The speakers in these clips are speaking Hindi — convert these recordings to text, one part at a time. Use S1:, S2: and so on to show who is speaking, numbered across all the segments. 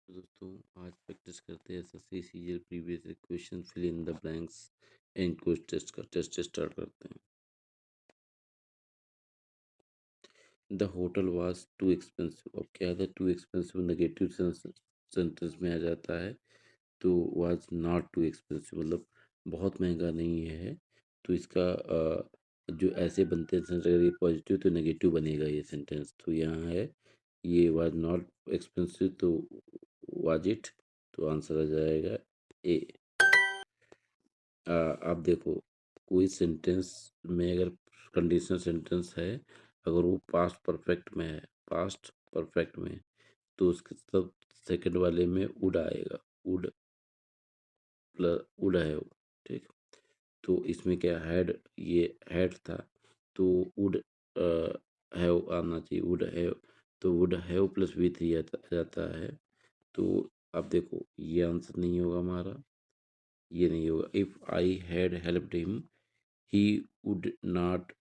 S1: तो दोस्तों आज प्रैक्टिस करते हैं SSC CGL previous question fill in the blanks and quiz test का टेस्ट स्टार्ट करते हैं। The hotel was too expensive. अब क्या था, टू एक्सपेंसिव नेगेटिव सेंटेंस में आ जाता है। तो वाज नॉट टू एक्सपेंसिव मतलब बहुत महंगा नहीं है। तो इसका जो ऐसे बनते हैं सेंटेंस, अगर ये पॉजिटिव तो नेगेटिव बनेगा ये सेंटेंस। तो यहाँ है ये वाज नॉट एक्सपेंसिव, तो वाज इट, तो आंसर आ जाएगा ए। आप देखो, कोई सेंटेंस में अगर कंडीशनल सेंटेंस है, अगर वो पास्ट परफेक्ट में है, पास्ट परफेक्ट में, तो उसके सब सेकंड वाले में वुड आएगा। वुड प्लस वुड है वो, ठीक। तो इसमें क्या हैड, ये हैड था, तो वुड हैव आना चाहिए, वुड हैव। तो would have plus we three जाता है। तो आप देखो ये आंसर नहीं होगा हमारा, ये नहीं होगा। If I had helped him he would not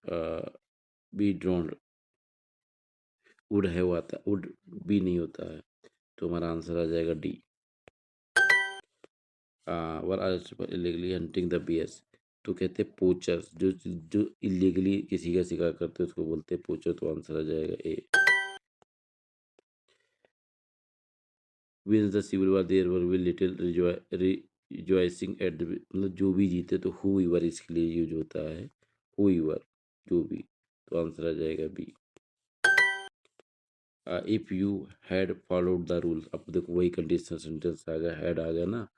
S1: be drowned। would have आता, would be नहीं होता है। तो हमारा आंसर आ जाएगा D. Were are illegally hunting the bears। तो कहते हैं पोचर्स, जो जो इलीगली किसी का शिकार करते हैं उसको बोलते हैं पोचर। तो आंसर आ जाएगा A. Wins the civil war there were we little rejoicing at the, मतलब जो भी जीते, तो हु वर इसके लिए यूज होता है, हु वर, जो भी। तो आंसर आ जाएगा B. If you had followed the rules. अब देखो वही कंडीशनल सेंटेंस आ गया, हैड आ गया ना,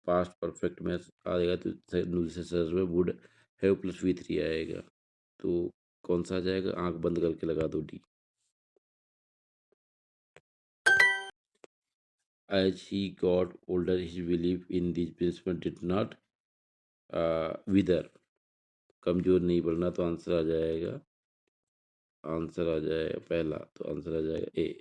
S1: पास्ट परफेक्ट में आएगा तो दूसरे सेंस में would have plus we three आएगा। तो कौन सा आ जाएगा, आंख बंद करके लगा दो D. As he got older his believe in this principle did not wither. कमजोर नहीं बढ़ना, तो आंसर आ जाएगा, आंसर आ जाएगा पहला, तो आंसर आ जाएगा A.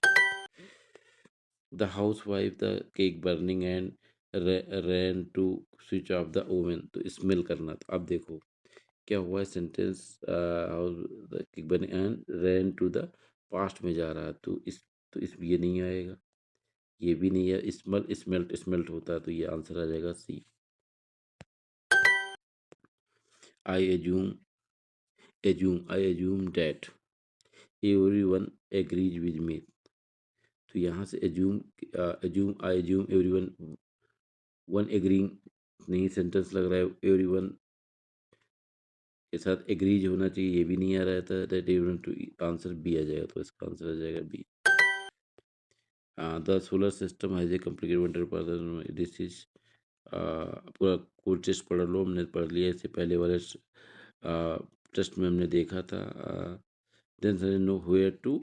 S1: The housewife the cake burning and ran to switch off the oven. तो स्मेल करना। तो अब देखो क्या हुआ है, sentence house the cake burning and ran to the past में जा रहा है। तो इस ये नहीं आएगा, ये भी नहीं है। स्मेल्ट स्मेल्ट होता है, तो ये आंसर आ जाएगा C. I assume that everyone agrees with me. तो यहाँ से I assume everyone, one agreeing नहीं सेंटेंस लग रहा है, एवरीवन के साथ एग्रीज होना चाहिए, ये भी नहीं आ रहा था। That everyone, to answer B आ जाएगा। तो इसका आंसर आ जाएगा B. The solar system has a complicated wonder पर दिस इज, पूरा कोर्स टेस्ट पढ़ लो, हमने पढ़ लिया इससे पहले वाले टेस्ट में हमने देखा था। Then nowhere to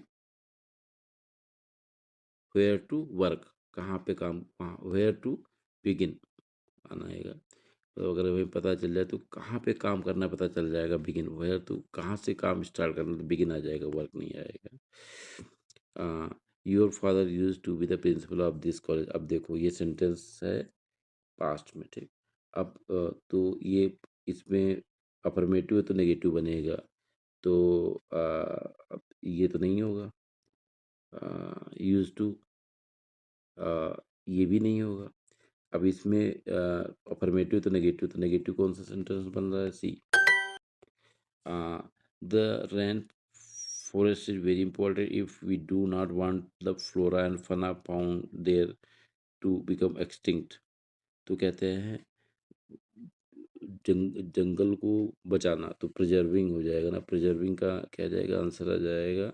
S1: work, कहाँ पे काम, कहाँ, वेयर टू बिगिन आना आएगा। तो अगर हमें पता चल जाए तो कहाँ पे काम करना पता चल जाएगा, बिगिन। वेयर तो कहाँ से काम स्टार्ट करना, तो बिगिन आ जाएगा, वर्क नहीं आएगा। Your father use to be the principal of this college. अब देखो ये सेंटेंस है पास्ट में, ठीक। अब तो ये इसमें अफर्मेटिव है तो नेगेटिव बनेगा। तो अब ये तो नहीं होगा, यूज टू, ये भी नहीं होगा। अब इसमें अफर्मेटिव तो नेगेटिव कौन सा सेंटेंस बन रहा है, सी। The rainforest is very important if we do not want the flora and fauna found there to become extinct। तो कहते हैं जंगल को बचाना, तो प्रिजर्विंग हो जाएगा ना, प्रिजर्विंग का क्या जाएगा, आंसर आ जाएगा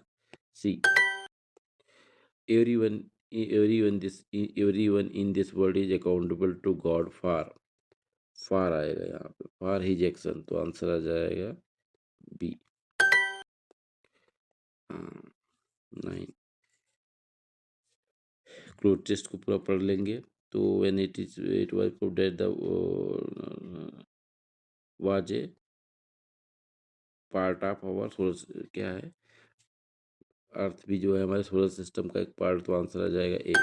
S1: C. Everyone everyone in this world is accountable to God for, for आएगा यहाँ पे, फॉर हिज एक्शन। तो आंसर आ जाएगा बी। नाइन, क्लोज टेस्ट को पूरा पढ़ लेंगे। तो when it was proved that the was a part of our solar, क्या है, अर्थ भी जो है हमारे सोलर सिस्टम का एक पार्ट। तो आंसर आ जाएगा A.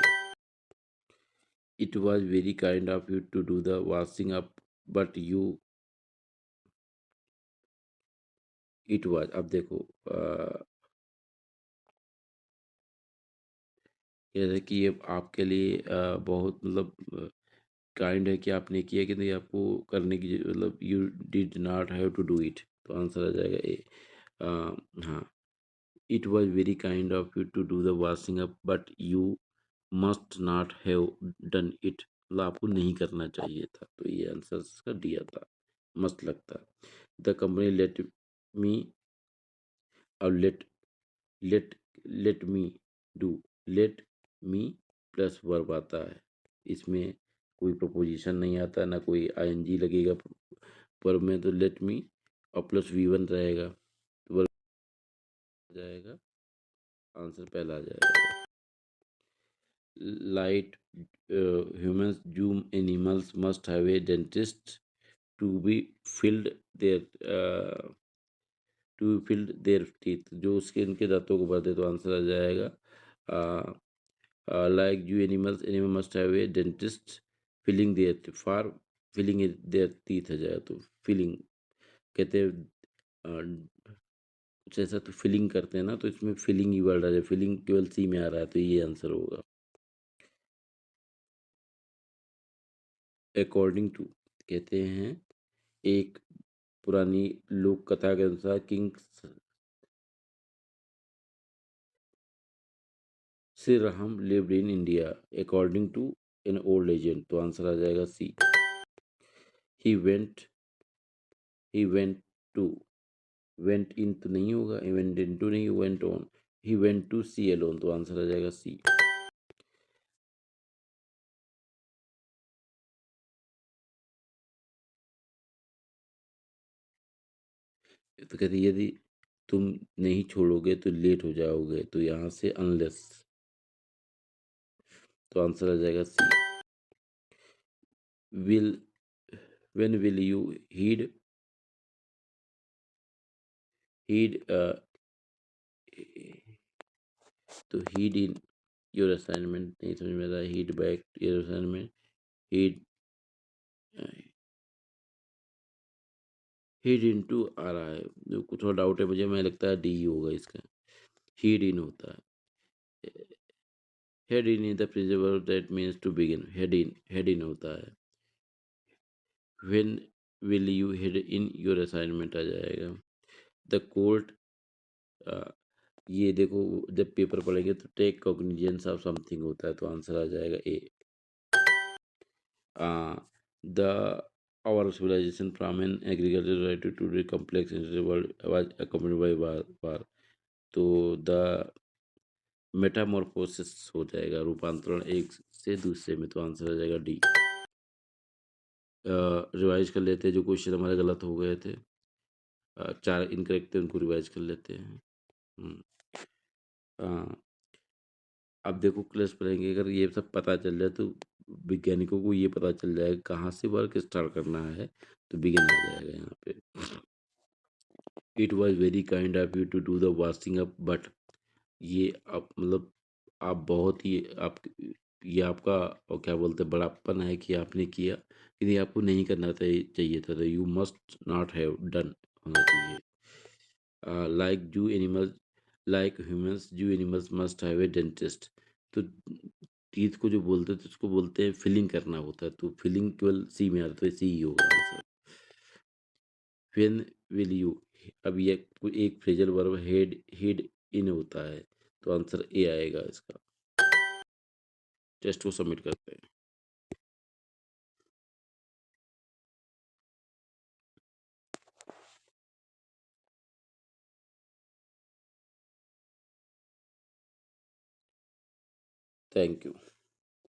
S1: It was very kind of you to do the washing up but you, it was. अब देखो जैसे कि ये आपके लिए बहुत मतलब काइंड है कि आपने किया कि नहीं, आपको करने की मतलब you did not have to do it, तो आंसर आ जाएगा ए। हाँ, it was very kind of you to do the washing up but you must not have done it, मतलब आपको नहीं करना चाहिए था, तो ये आंसर इसका डी आता, मस्त लगता। द कंपनी लेट मी, और let let me do, let me plus verb आता है, इसमें कोई प्रपोजिशन नहीं आता, ना कोई आईएनजी लगेगा पर में, तो लेट मी और प्लस वी1 रहेगा, तो वर्ब आ जाएगा, आंसर पहला आ जाएगा। Like humans zoo animals must have a dentist to be filled their to filled their teeth, जो उसके इनके दांतों को भरते, तो आंसर आ जाएगा like you animals, animal must have a dentist filling their for filling their teeth आ जाएगा, तो फिलिंग कहते हैं कुछ ऐसा, तो फिलिंग करते हैं ना, तो इसमें फिलिंग ही वर्ड आ जाए, फिलिंग केवल सी में आ रहा है, तो ये आंसर होगा। अकॉर्डिंग टू कहते हैं एक पुरानी लोक कथा के अनुसार king Shri Ram lived in India according to an old legend, तो आंसर आ जाएगा C. He went he went to, went in तो नहीं होगा, वेंट इन टू नहीं, went on, he went to sea alone, तो आंसर आ जाएगा सी। तो कहते यदि तुम नहीं छोड़ोगे तो लेट हो जाओगे, तो यहाँ से अनलेस, तो आंसर आ जाएगा C. Will when will you heed heed तो हीड इन योर असाइनमेंट नहीं समझ में आ रहा, heed back your assignment, heed heed into आ रहा है, जो कुछ थोड़ा डाउट है मुझे, मैं लगता है डी होगा इसका, हीड इन होता है। Head in is the principle that means to begin, head in होता है। When will you head in your assignment आ जाएगा। द कोर्ट, ये देखो जब पेपर पढ़ेंगे तो टेक कॉग्निजेंस ऑफ समथिंग होता है, तो आंसर आ जाएगा ए। The our civilization from an agricultural society to the complex industrial world was accompanied by war, तो द मेटामॉर्फोसिस हो जाएगा, रूपांतरण एक से दूसरे में, तो आंसर आ जाएगा डी। रिवाइज कर लेते हैं जो क्वेश्चन हमारे गलत हो गए थे, चार इनकरेक्ट थे, उनको रिवाइज कर लेते हैं। हम्म, अ, अब देखो क्लास पढ़ेंगे, अगर ये सब पता चल जाए तो वैज्ञानिकों को ये पता चल जाएगा कहाँ से वर्क स्टार्ट करना है, तो बिगिन आ जाएगा यहाँ पे। It was very kind of you to do the washing up but, ये आप मतलब आप बहुत ही आप, ये आपका और क्या बोलते हैं बड़ापन है कि आपने किया, यदि आपको नहीं करना चाहिए था, तो you must not have done होना चाहिए। लाइक जू animals, like humans zoo animals must have a dentist, तो टीथ को जो बोलते हैं तो उसको बोलते हैं फिलिंग करना होता है, तो फिलिंग केवल सी में आता है, तो सी ही होगा आंसर। व्हेन विल यू, अब ये एक फ्रेजल वर्ब हेड इन होता है, तो आंसर ए आएगा इसका। टेस्ट को सबमिट करते हैं। Thank you.